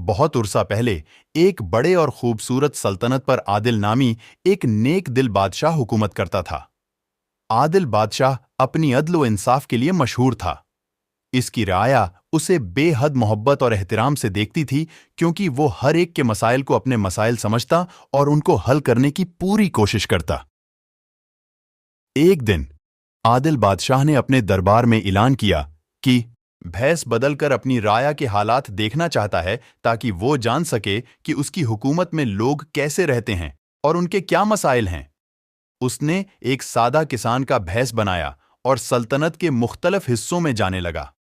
बहुत अरसा पहले एक बड़े और खूबसूरत सल्तनत पर आदिल नामी एक नेक दिल बादशाह हुकूमत करता था। आदिल बादशाह अपनी अदल व इंसाफ के लिए मशहूर था। इसकी राया उसे बेहद मोहब्बत और एहतराम से देखती थी, क्योंकि वो हर एक के मसाइल को अपने मसाइल समझता और उनको हल करने की पूरी कोशिश करता। एक दिन आदिल बादशाह ने अपने दरबार में ऐलान किया कि भैंस बदलकर अपनी राया के हालात देखना चाहता है, ताकि वो जान सके कि उसकी हुकूमत में लोग कैसे रहते हैं और उनके क्या मसाइल हैं। उसने एक सादा किसान का भैंस बनाया और सल्तनत के मुख्तलिफ हिस्सों में जाने लगा।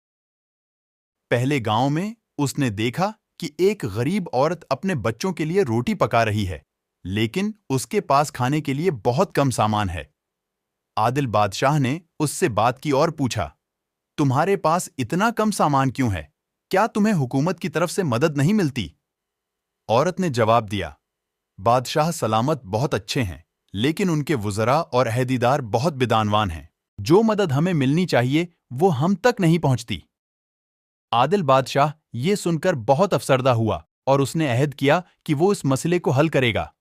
पहले गांव में उसने देखा कि एक गरीब औरत अपने बच्चों के लिए रोटी पका रही है, लेकिन उसके पास खाने के लिए बहुत कम सामान है। आदिल बादशाह ने उससे बात की और पूछा, तुम्हारे पास इतना कम सामान क्यों है? क्या तुम्हें हुकूमत की तरफ से मदद नहीं मिलती? औरत ने जवाब दिया, बादशाह सलामत बहुत अच्छे हैं, लेकिन उनके वुज़रा और अहदीदार बहुत बिदानवान हैं। जो मदद हमें मिलनी चाहिए वो हम तक नहीं पहुंचती। आदिल बादशाह ये सुनकर बहुत अफसरदा हुआ और उसने अहद किया कि वो इस मसले को हल करेगा।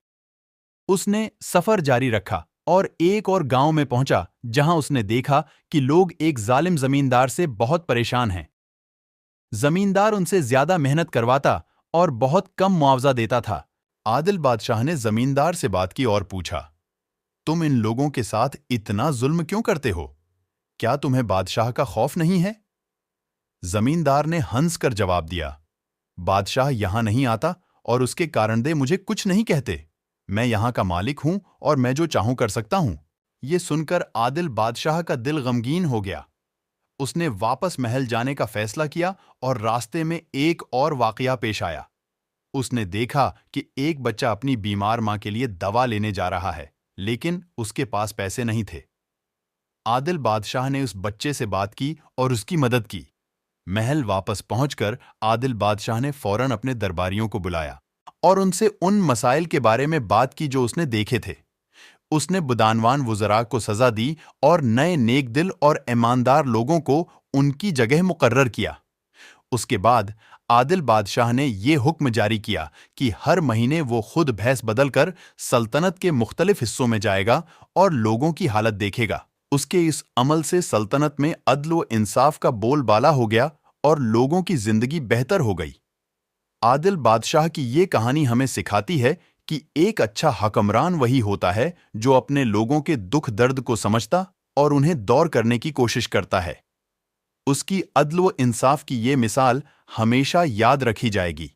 उसने सफर जारी रखा और एक और गांव में पहुंचा, जहां उसने देखा कि लोग एक जालिम जमींदार से बहुत परेशान हैं। जमींदार उनसे ज्यादा मेहनत करवाता और बहुत कम मुआवजा देता था। आदिल बादशाह ने जमींदार से बात की और पूछा, तुम इन लोगों के साथ इतना जुल्म क्यों करते हो? क्या तुम्हें बादशाह का खौफ नहीं है? जमींदार ने हंस कर जवाब दिया, बादशाह यहां नहीं आता और उसके कारणदे मुझे कुछ नहीं कहते। मैं यहां का मालिक हूं और मैं जो चाहूं कर सकता हूं। ये सुनकर आदिल बादशाह का दिल गमगीन हो गया। उसने वापस महल जाने का फैसला किया और रास्ते में एक और वाकया पेश आया। उसने देखा कि एक बच्चा अपनी बीमार मां के लिए दवा लेने जा रहा है, लेकिन उसके पास पैसे नहीं थे। आदिल बादशाह ने उस बच्चे से बात की और उसकी मदद की। महल वापस पहुंचकर आदिल बादशाह ने फौरन अपने दरबारियों को बुलाया और उनसे उन मसाइल के बारे में बात की जो उसने देखे थे। उसने बुदानवान वुज़रा को सजा दी और नए नेक दिल और ईमानदार लोगों को उनकी जगह मुकर्रर किया। उसके बाद आदिल बादशाह ने ये हुक्म जारी किया कि हर महीने वो खुद भैंस बदलकर सल्तनत के मुख्तलिफ हिस्सों में जाएगा और लोगों की हालत देखेगा। उसके इस अमल से सल्तनत में अदल व इंसाफ का बोलबाला हो गया और लोगों की जिंदगी बेहतर हो गई। आदिल बादशाह की ये कहानी हमें सिखाती है कि एक अच्छा हुक्मरान वही होता है जो अपने लोगों के दुख दर्द को समझता और उन्हें दौर करने की कोशिश करता है। उसकी अदल व इंसाफ की ये मिसाल हमेशा याद रखी जाएगी।